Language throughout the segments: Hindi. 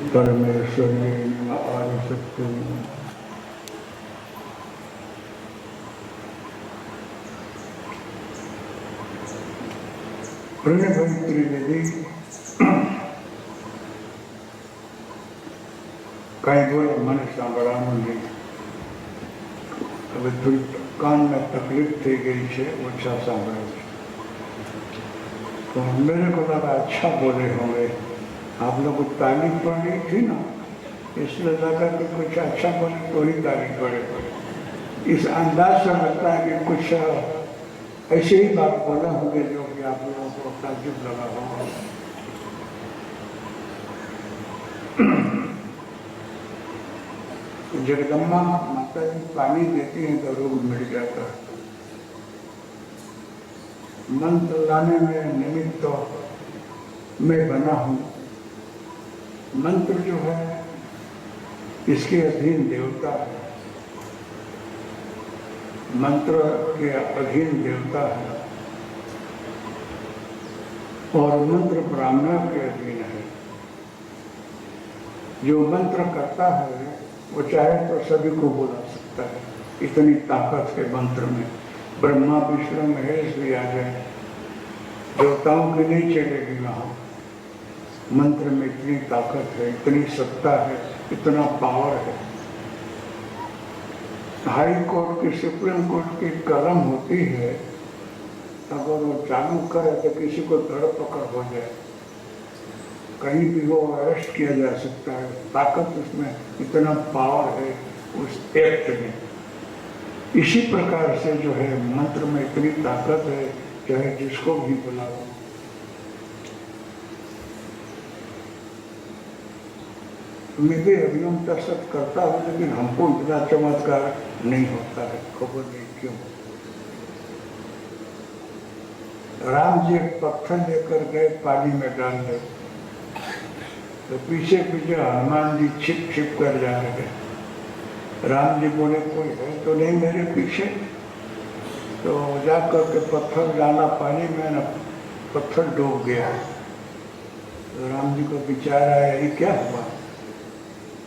परमेश्वरी आदिशक्ति प्रणय त्रिवेदी कहीं बोल मन सांभळा नहीं। अब थोड़ी कान में तकलीफ थी गई है, अच्छा सांभळा तो मेरे को लगा अच्छा बोले होंगे। आप लोग तारीफ पढ़ रही थी ना, इसलिए लगा कि कुछ अच्छा बोले तो ही तारीफ पड़े। इस अंदाज से लगता है कि कुछ ऐसे ही बात बोले होंगे जो कि आप लोगों को ताज्जुब लगा होगा। जगदम्बा माता जी पानी देती हैं तो रोग मिट जाता है। मंत्र लाने में निमित्त तो मैं बना हूँ। मंत्र जो है इसके अधीन देवता है, मंत्र के अधीन देवता है और मंत्र ब्राह्मण के अधीन है। जो मंत्र करता है वो चाहे तो सभी को बुला सकता है, इतनी ताकत है मंत्र में। ब्रह्मा विष्णु महेश भी आ जाए, देवताओं की नहीं चलेगी वहाँ। मंत्र में इतनी ताकत है, इतनी सत्ता है, इतना पावर है। हाई कोर्ट की, सुप्रीम कोर्ट की कलम होती है, अगर वो चालू करे तो किसी को धरपकड़ हो जाए, कहीं भी वो अरेस्ट किया जा सकता है। ताकत उसमें, इतना पावर है उस एक्ट में। इसी प्रकार से जो है मंत्र में इतनी ताकत है, चाहे जिसको भी बुलाओ। मैं भी अभिनम तत्सत करता हूँ, लेकिन हमको इतना चमत्कार नहीं होता है, खबर नहीं क्यों। राम जी एक पत्थर लेकर गए पानी में डालने, तो पीछे पीछे हनुमान जी छिप छिप कर जा रहे थे। राम जी बोले कोई है तो नहीं मेरे पीछे, तो जाकर के पत्थर डाला पानी में, ना पत्थर डूब गया। तो राम जी को विचार आया ये क्या हुआ।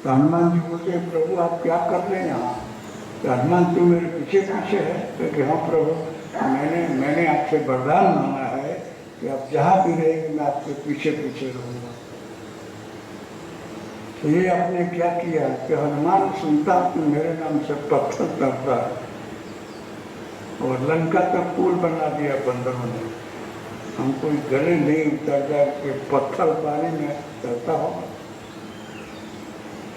तो हनुमान जी बोलते प्रभु आप क्या कर रहे हैं यहाँ। तो हनुमान तू मेरे पीछे पीछे है। तो कि हाँ प्रभु, मैंने आपसे वरदान मांगा है कि आप जहाँ भी रहेंगे मैं आपके पीछे पीछे रहूँगा। तो ये आपने क्या किया कि हनुमान सुनता कि मेरे नाम से पत्थर तड़ता है, और लंका तक पुल बना दिया बंदरों ने। हमको गले नहीं उतर जाए कि पत्थर पानी में तैरता होगा।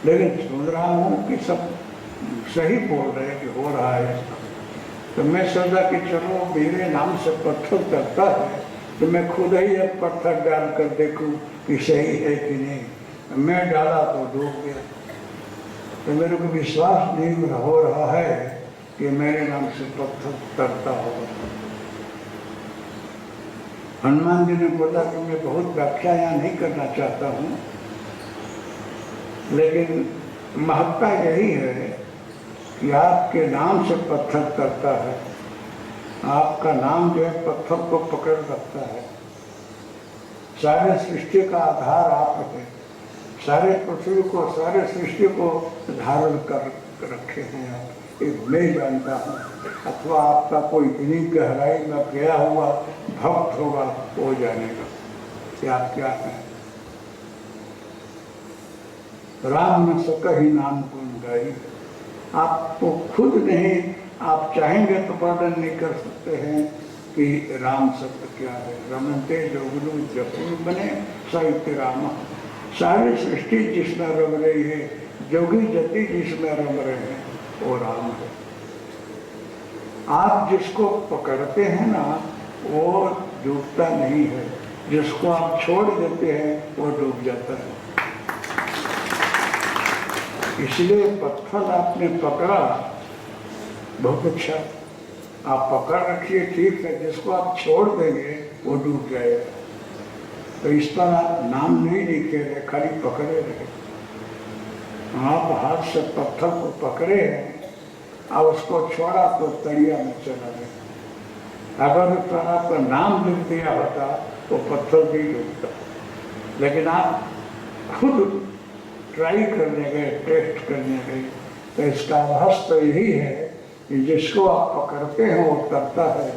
लेकिन सुन रहा हूँ कि सब सही बोल रहे हैं कि हो रहा है। तो मैं सोचा कि चलो मेरे नाम से पत्थर तैरता है तो मैं खुद ही एक पत्थर डाल कर देखूँ कि सही है कि नहीं। मैं डाला तो डूब गया। तो मेरे को विश्वास नहीं हो रहा है कि मेरे नाम से पत्थर तैरता होगा। हनुमान जी ने बोला कि मैं बहुत व्याख्या यहाँ नहीं करना चाहता हूँ, लेकिन महत्ता यही है कि आपके नाम से पत्थर तैरता है। आपका नाम जो है पत्थर को पकड़ रखता है। सारे सृष्टि का आधार आप है। सारे पृथ्वी को, सारे सृष्टि को धारण कर रखे हैं आप। ये मैं जानता हूँ। अथवा आपका कोई इतनी गहराई में गया हुआ भक्त होगा वो जानेगा कि आप क्या हैं। राम न सकहि नाम गुण गाई। आपको खुद नहीं, आप चाहेंगे तो वर्णन नहीं कर सकते हैं कि राम शब्द क्या है। रमनते जोगुरु जपु बने साहित्य राम। सारी सृष्टि जिसमें रम रही है, जोगी जति जिसमें रम रहे हैं, वो राम है। आप जिसको पकड़ते हैं ना वो डूबता नहीं है, जिसको आप छोड़ देते हैं वो डूब जाता है। इसलिए पत्थर आपने पकड़ा, बहुत अच्छा, आप पकड़ रखिए, ठीक है। जिसको आप छोड़ देंगे वो डूब जाएगा। तो इस पर आप नाम नहीं लिखे रहे, खाली पकड़े रहे। आप हाथ से पत्थर को पकड़े हैं और उसको छोड़ा तो तरिया में चला गया। अगर उस पर आपका नाम लिख दिया होता तो पत्थर भी डूबता। लेकिन आप खुद ट्राई करने गए, टेस्ट करने गए, तो इसका रहस्य तो यही है कि जिसको आप पकड़ते हैं वो करता है,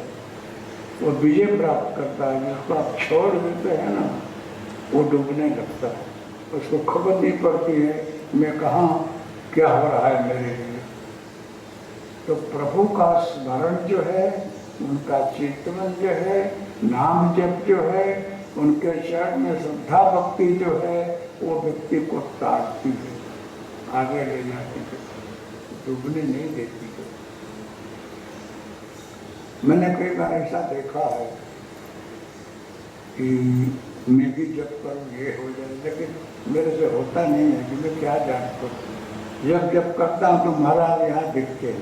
वो विजय प्राप्त करता है। जिसको आप छोड़ देते हैं ना, वो डूबने लगता है, उसको खबर नहीं पड़ती है मैं कहाँ क्या हो रहा है मेरे लिए। तो प्रभु का स्मरण जो है, उनका चिंतन जो है, नाम जप जो है, उनके चरण में श्रद्धा भक्ति जो है, वो व्यक्ति को ताड़ती है, आगे ले जाती है, डूबने नहीं देती है। मैंने कई बार ऐसा देखा है कि मैं भी जब करूँ ये हो जाए, लेकिन मेरे से होता नहीं है कि मैं क्या जानता हूँ। जब करता हूँ तो महाराज यहाँ दिखते हैं,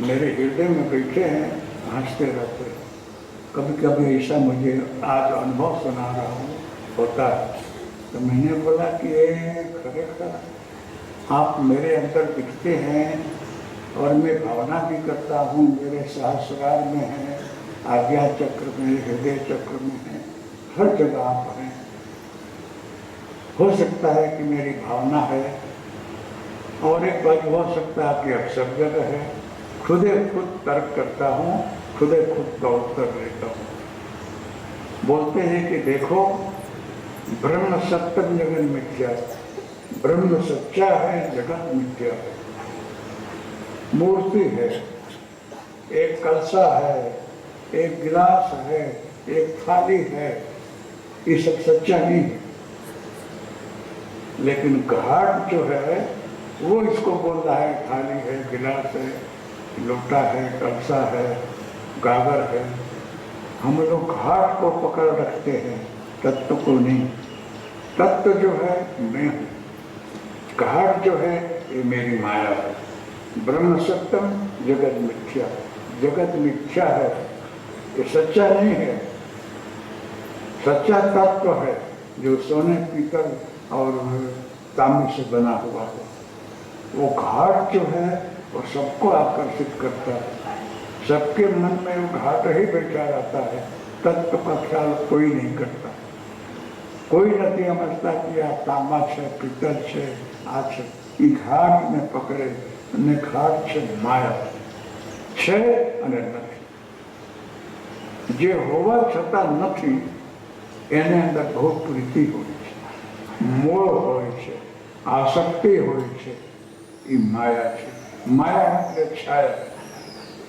मेरे हृदय में बैठे हैं, हंसते रहते हैं। कभी कभी ऐसा मुझे आज अनुभव सुना रहा हूँ होता है, तो मैंने बोला कि ये खरेखर आप मेरे अंदर दिखते हैं और मैं भावना भी करता हूँ, मेरे सहस्रार में है, आज्ञा चक्र में, हृदय चक्र में है, हर जगह आप हैं। हो सकता है कि मेरी भावना है, और एक बात हो सकता है कि अब सब जगह है। खुदे खुद तर्क करता हूँ, खुदे खुद का उत्तर लेता हूँ। बोलते हैं कि देखो, ब्रह्म सत्यम जगत मिथ्या, ब्रह्म सच्चा है, जगत मिथ्या है। मूर्ति है, एक कलसा है, एक गिलास है, एक थाली है, ये सब सच्चा नहीं है। लेकिन घाट जो है वो इसको बोल रहा है, थाली है, गिलास है, लोटा है, कलसा है, गागर है। हम लोग घाट को पकड़ रखते हैं, तत्व को नहीं। तत्व जो है मैं हूँ, घाट जो है ये मेरी माया है। ब्रह्म सत्यम जगत मिथ्या, जगत मिथ्या है, ये सच्चा नहीं है। सच्चा तत्व है जो सोने पीतल और तांबे से बना हुआ है। वो घाट जो है वो सबको आकर्षित करता है, सबके मन में वो घाट ही बैठा रहता है। तत्व का ख्याल कोई नहीं करता, कोई नहीं समझता कि आ तांबा है, पीतल है, आ छे। ई घाट में पकड़े ने घाट છે માયા છે અને નથી। જે હોવા છતાં નથી એને અંદર બહુ પ્રીતિ હોય છે, મોહ હોય છે, આસક્તિ હોય છે, એ માયા છે। માયા એટલે છાયા,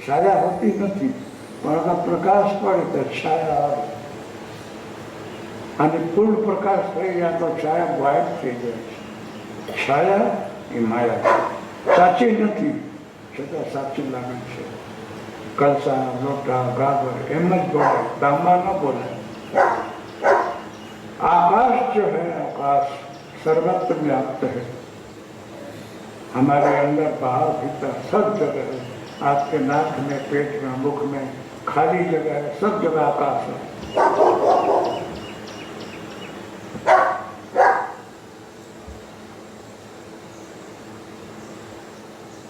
છાયા હોતી નથી, પણ અગર પ્રકાશ પડે તો છાયા આવે, અને પૂર્ણ પ્રકાશ થઈ જાય તો છાયા ગાયબ થઈ જાય છે। છાયા એ માયા છે, સાચી નથી છતાં સાચી લાગે છે। कलसा, लोटा, गागर एम ज बोले, तांबा न बोले। आकाश जो है, आकाश सर्वत्र व्याप्त है, हमारे अंदर बाहर भीतर सब जगह है। आपके नाक में, पेट में, मुख में खाली जगह है, सब जगह आकाश है।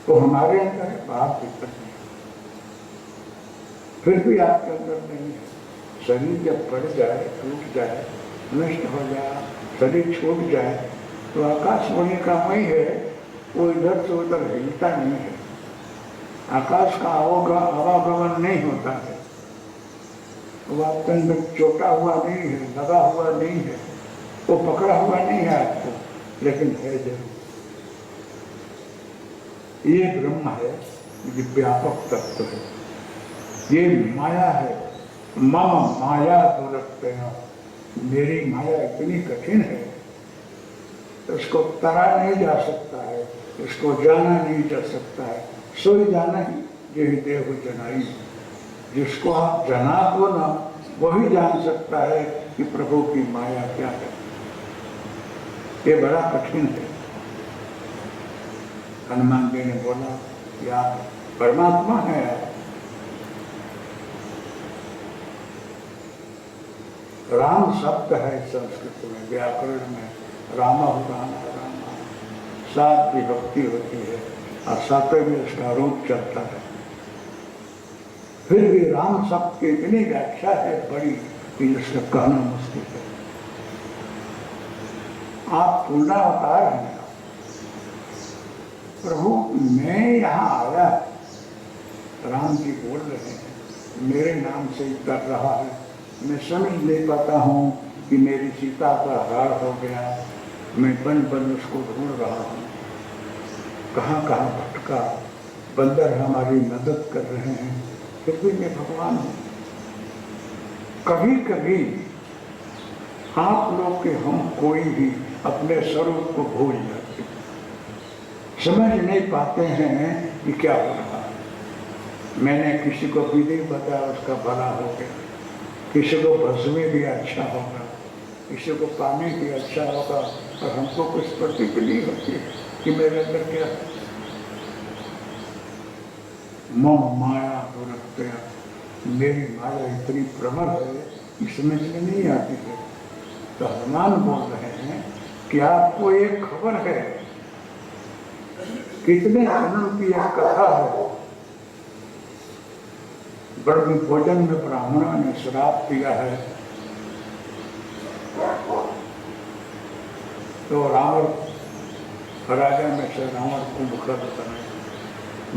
तो हमारे अंदर है, बाहर भीतर नहीं, फिर भी आपके अंदर नहीं है। शरीर जब पड़ जाए, टूट जाए, नष्ट हो जाए, शरीर छूट जाए, तो आकाश होने का वही है, वो इधर से उधर हिलता नहीं है। आकाश का आवागमन नहीं होता है, वो आपके अंदर चोटा हुआ नहीं है, लगा हुआ नहीं है, वो पकड़ा हुआ नहीं है आपको, लेकिन है जरूर। ये ब्रह्म है, ये व्यापक तत्व है, ये माया है। मम माया दुरत्या, मेरी माया इतनी कठिन है, इसको तरा नहीं जा सकता है, इसको जाना नहीं जा सकता है। सोई जाना ही यही देव जनाई, जिसको आप जना को ना, वही जान सकता है कि प्रभु की माया क्या है। ये बड़ा कठिन है। हनुमान जी ने बोला कि आप परमात्मा है। राम शब्द है संस्कृत में, व्याकरण में राम राम राम, सात विभक्ति होती है और सातवें में इसका रूप चलता है। फिर भी राम शब्द की इतनी व्याख्या है बड़ी कि इसका कहना मुश्किल है। आप पूर्णावतार हैं। प्रभु मैं यहाँ आया, राम जी बोल रहे हैं, मेरे नाम से ही कर रहा है, मैं समझ नहीं पाता हूँ कि मेरी सीता का हार हो गया, मैं बन बन उसको ढूंढ रहा हूँ, कहाँ कहाँ भटका, बंदर हमारी मदद कर रहे हैं, फिर भी मैं भगवान हूँ। कभी कभी आप लोग के हम कोई भी अपने स्वरूप को भूल जाते, समझ नहीं पाते हैं कि क्या हो रहा है। मैंने किसी को विधि बताया, उसका भला हो गया, किसी को भस्मी भी अच्छा होगा, किसी को पानी भी अच्छा होगा, और हमको कुछ प्रतीति नहीं होती कि मेरे अंदर क्या है। मम माया दुरत्या, मेरी माया इतनी प्रबल है कि समझ में नहीं आती है। तो हनुमान बोल रहे हैं कि आपको एक खबर है, कितने जन्म की एक कथा है। ब्रह्म भोजन में ब्राह्मणों ने श्राप दिया है, तो रावण राजा में से रावण कुंभकर्ण बने,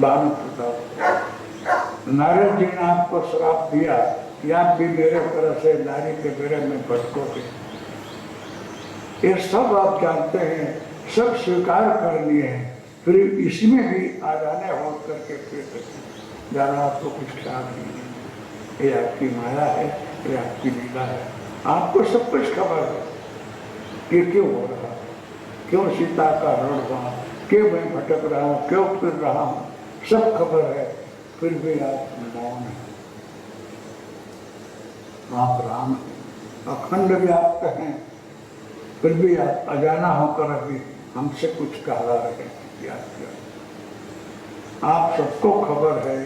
बाण प्रताप। नारद जी ने आपको श्राप दिया कि आप भी मेरे तरह से नारी के बेड़े में भटकोगे। ये सब आप जानते हैं, सब स्वीकार कर लिए हैं, फिर इसमें भी आ जाने हो करके फिर ज़्यादा आपको कुछ ख्याल नहीं है। ये आपकी माया है, ये आपकी लीला है, आपको सब कुछ खबर है कि क्यों हो रहा है, क्यों सीता का हरण हुआ, क्यों मैं भटक रहा हूँ, क्यों फिर रहा हूँ, सब खबर है, फिर भी आप मौन हैं। आप राम अखंड व्याप्त हैं, फिर भी आप अजाना होकर अभी हमसे कुछ कह रहे हैं। आप सबको खबर है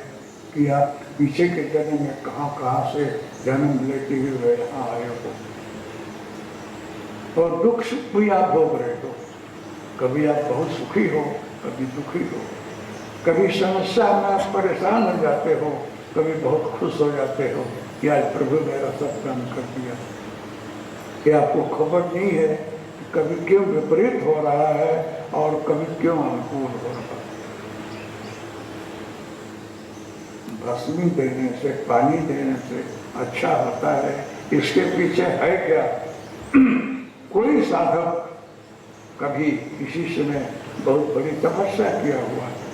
कि आप पीछे के जन्म में कहाँ से जन्म लेते हुए यहाँ आए हो, और दुख सुख भी आप भोग रहे हो। कभी आप बहुत सुखी हो, कभी दुखी हो, कभी समस्या में आप परेशान हो जाते हो, कभी बहुत खुश हो जाते हो कि आज प्रभु मेरा सब काम कर दिया। कि आपको खबर नहीं है कि कभी क्यों विपरीत हो रहा है और कभी क्यों अनुकूल हो रहा है। भस्मी देने से, पानी देने से अच्छा होता है, इसके पीछे है क्या? कोई साधक कभी किसी समय बहुत बड़ी तपस्या किया हुआ है,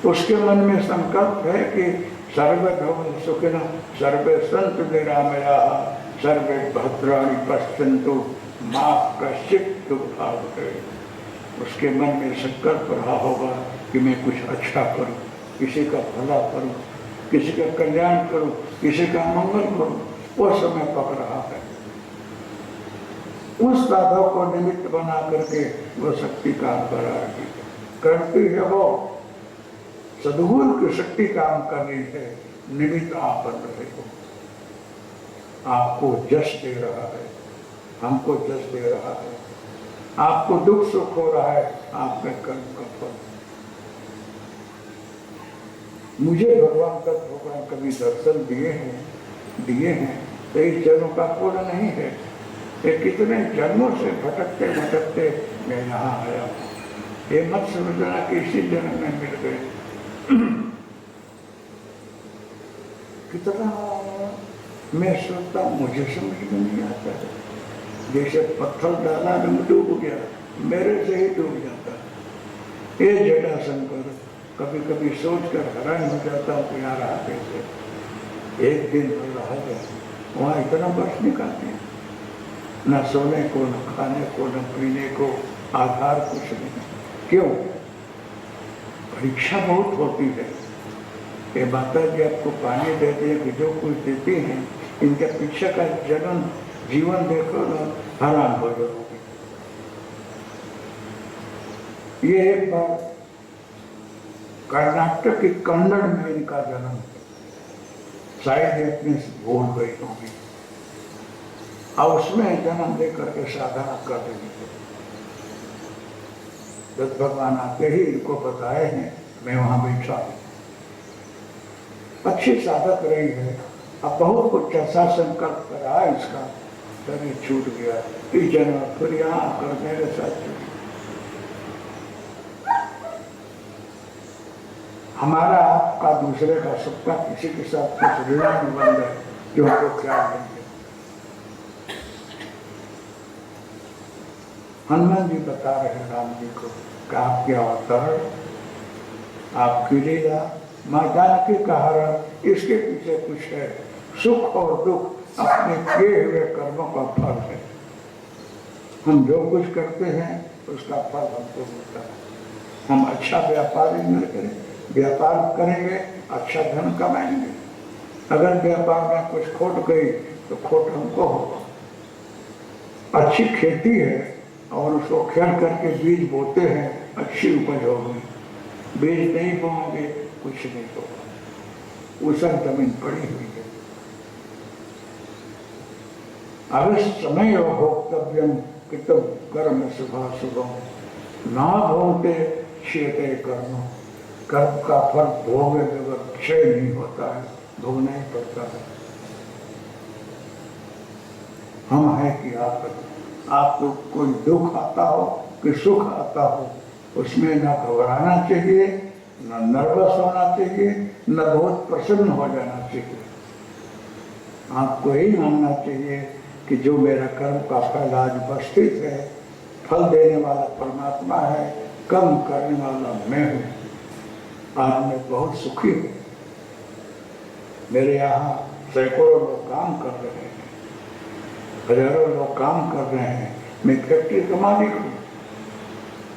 उसके मन में संकल्प है कि सर्वे भवन्तु सुखिनः, सर्वे सन्तु निरामयाः, सर्वे भद्राणि पश्यन्तु मा कश्चित् दुःखभाग्। उसके मन में संकल्प रहा होगा कि मैं कुछ अच्छा करूं, किसी का भला करूं, किसी का कल्याण करूं, किसी का मंगल करूं, वो समय पक रहा है। उस साधक को निमित्त बना करके वो शक्ति काम कर रही है, करती है वो सद्गुरु की शक्ति काम कर रही है, निमित्त आप बन रहे हो। आपको जश दे रहा है, हमको जश दे रहा है, आपको दुख सुख हो रहा है, आप में कर्म का फल। मुझे भगवान तक भगवान कभी दर्शन दिए हैं, तो इस जन्मों का पूर्ण नहीं है। ये कितने जन्मों से भटकते भटकते मैं यहाँ आया हूँ। ये मत समझना कि इसी जन्म में मिल गए। कितना मैं सोचता, मुझे समझ में नहीं आता है। जैसे पत्थर डाला में डूब गया, मेरे से ही डूब जाता है। ये जटाशंकर कभी कभी सोचकर हैरान हो जाता हूँ कि यार आप कैसे एक दिन भर रहा गया, वहाँ इतना वर्ष निकालते हैं, न सोने को, न खाने को, न पीने को, आधार कुछ नहीं। क्यों? परीक्षा बहुत होती है। ये माता जी आपको पानी देती है कि जो कुछ देती हैं, इनके पीछे का जन्म जीवन देखो ना, हैरान हो जाओगे। ये एक बार कर्नाटक की कन्नड़ में इनका जन्म है, शायद अपने से भूल गई होगी, और उसमें जन्म लेकर के साधना कर रही है। जब भगवान आते ही इनको बताए हैं, मैं वहां बैठा हूं। अच्छी साधक रही है, अब बहुत कुछ ऐसा संकल्प करा इसका, शरीर छूट गया, किचन में, फिर यहाँ आकर मेरे साथ जुड़ी। हमारा आपका दूसरे का सबका किसी के साथ कुछ ऋणानुबंध है जो हमको ख्याल नहीं है। हनुमान जी बता रहे हैं राम जी को कि आपके अवतार, आपकी लीला, माँ जानकी का हरण, इसके पीछे कुछ है। सुख और दुख अपने किए हुए कर्मों का फल है। हम जो कुछ करते हैं उसका फल हमको मिलता है। हम अच्छा व्यापार न करें, व्यापार करेंगे अच्छा धन कमाएंगे। अगर व्यापार में कुछ खोट गई तो खोट हमको होगा। अच्छी खेती है और उसको खेल करके बीज बोते हैं, अच्छी उपज होगी। बीज नहीं बोएंगे कुछ नहीं होगा, उषर जमीन पड़ी हुई है। अवश्य समय भोक्तव्यम कृतम कर्म शुभाशुभम न भोगते क्षेत्रे कर्म। कर्म का फल भोगे बगैर क्षय नहीं होता है, भोगना ही पड़ता है। हम है कि आपको कोई दुख आता हो कि सुख आता हो, उसमें न घबराना चाहिए, न नर्वस होना चाहिए, न बहुत प्रसन्न हो जाना चाहिए। आपको यही मानना चाहिए कि जो मेरा कर्म का फल आज उपस्थित है, फल देने वाला परमात्मा है, कर्म करने वाला मैं हूँ। आज मैं बहुत सुखी हूँ। मेरे यहाँ सैकड़ों लोग काम कर रहे हैं, हजारों लोग काम कर रहे हैं। मैं फैक्ट्री का मालिक हूँ,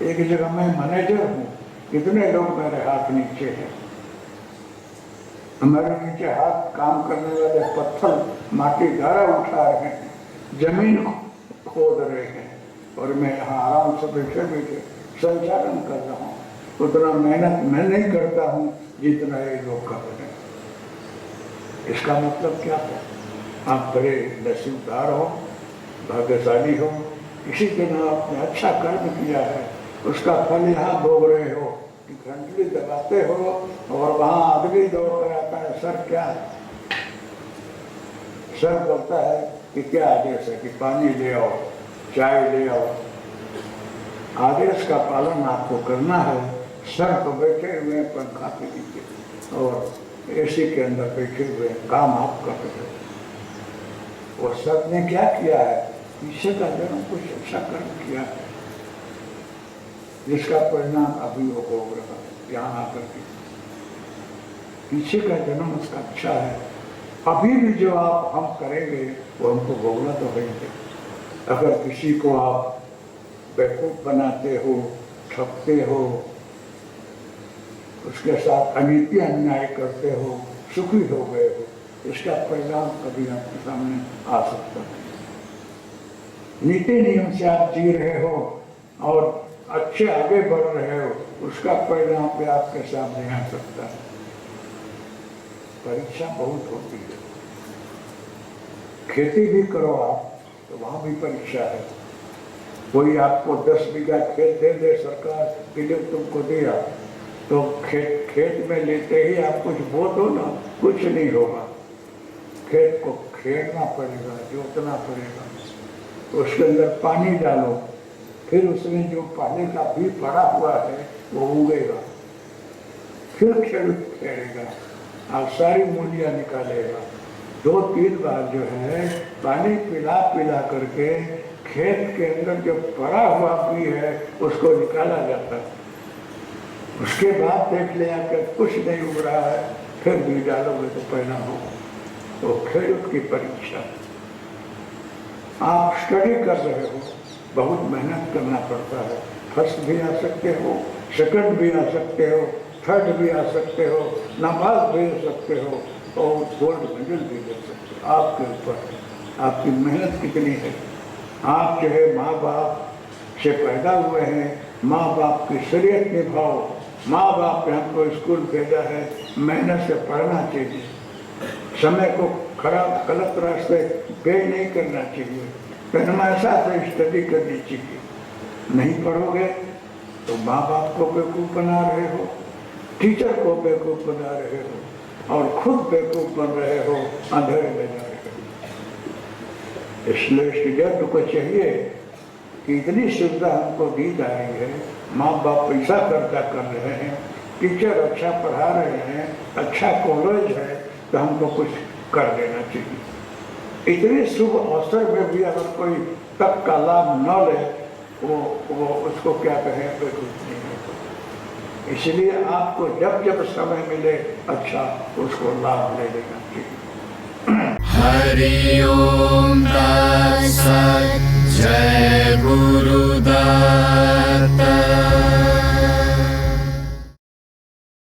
एक जगह मैं मैनेजर हूँ। कितने लोग मेरे हाथ नीचे हैं। हमारे नीचे हाथ काम करने वाले पत्थर माटी गारा उठा रहे हैं, जमीन खोद रहे हैं, और मैं यहाँ आराम से बैठे बैठे संचालन कर रहा हूँ। उतना मेहनत मैं नहीं करता हूँ जितना ये लोग कर रहे हैं। इसका मतलब क्या है? आप बड़े नसीबदार हो, भाग्यशाली हो। किसी दिन आपने अच्छा कर्म किया है, उसका फल यहाँ भोग रहे हो कि घंटली दबाते हो और वहाँ आदमी दौड़ कर आता है, सर क्या है? सर बोलता है कि क्या आदेश है, कि पानी ले आओ, चाय ले आओ। आदेश का पालन आपको करना है। सर तो बैठे हुए पंखा के नीचे और एसी के अंदर बैठे हुए, काम आप कर रहे हो। वो सर ने क्या किया है? पीछे का जन्म कुछ अच्छा कर्म किया है, जिसका परिणाम अभी वो भोग रहा है यहाँ आकर के। पीछे का जन्म उसका अच्छा है। अभी भी जो आप हम करेंगे वो हमको भोगना तो है। अगर किसी को आप बेवकूफ बनाते हो, ठगते हो, उसके साथ अनीति अन्याय करते हो, सुखी हो गए हो, इसका परिणाम कभी आपके सामने आ सकता है। नीति नियम से आप जी रहे हो और अच्छे आगे बढ़ रहे हो, उसका परिणाम भी आपके सामने आ सकता है। परीक्षा बहुत होती है। खेती भी करो आप तो वहाँ भी परीक्षा है। कोई आपको 10 बीघा खेत दे दे सरकार के लिए, तुमको दिया तो खेत में लेते ही आप कुछ बो दो ना, कुछ नहीं होगा। खेत को खेड़ना पड़ेगा, जोतना पड़ेगा, उसके अंदर पानी डालो, फिर उसमें जो पानी का भी पड़ा हुआ है वो उगेगा, फिर खेड़ेगा और सारी मूलियाँ निकालेगा। 2-3 बार जो है पानी पिला पिला करके खेत के अंदर जो पड़ा हुआ भी है उसको निकाला जाता है। उसके बाद देख लिया कि कुछ नहीं उग रहा है, फिर भी डालोगे तो परिणाम होगा। तो खेत की परीक्षा। आप स्टडी कर रहे हो, बहुत मेहनत करना पड़ता है। फर्स्ट भी आ सकते हो, सेकंड भी आ सकते हो, थर्ड भी आ सकते हो, नाबाद भी आ सकते हो और गोल्ड मेडल भी ले सकते हो। आपके ऊपर आपकी मेहनत कितनी है। आप जो है माँ बाप से पैदा हुए हैं, माँ बाप की शरीयत निभाओ। माँ बाप ने हमको स्कूल भेजा है, मेहनत से पढ़ना चाहिए। समय को खराब गलत रास्ते व्यय नहीं करना चाहिए। हमेशा से स्टडी करनी चाहिए। नहीं पढ़ोगे तो माँ बाप को बेवकूफ़ बना रहे हो, टीचर को बेवकूफ़ बना रहे हो और खुद बेवकूफ़ बन रहे हो, अंधेरे में जा रहे हो। इसलिए स्टूडेंट को चाहिए कि इतनी सुविधा हमको दी जा रही है, माँ बाप पैसा खर्चा कर रहे हैं, टीचर अच्छा पढ़ा रहे हैं, अच्छा कॉलेज है, तो हमको कुछ कर देना चाहिए। इतने शुभ अवसर में भी अगर कोई तक का लाभ न ले, वो उसको क्या कहें, कोई कुछ नहीं है। इसलिए आपको जब जब समय मिले अच्छा उसको लाभ ले लेना चाहिए। हरि ओम तत्सत्। जय गुरु।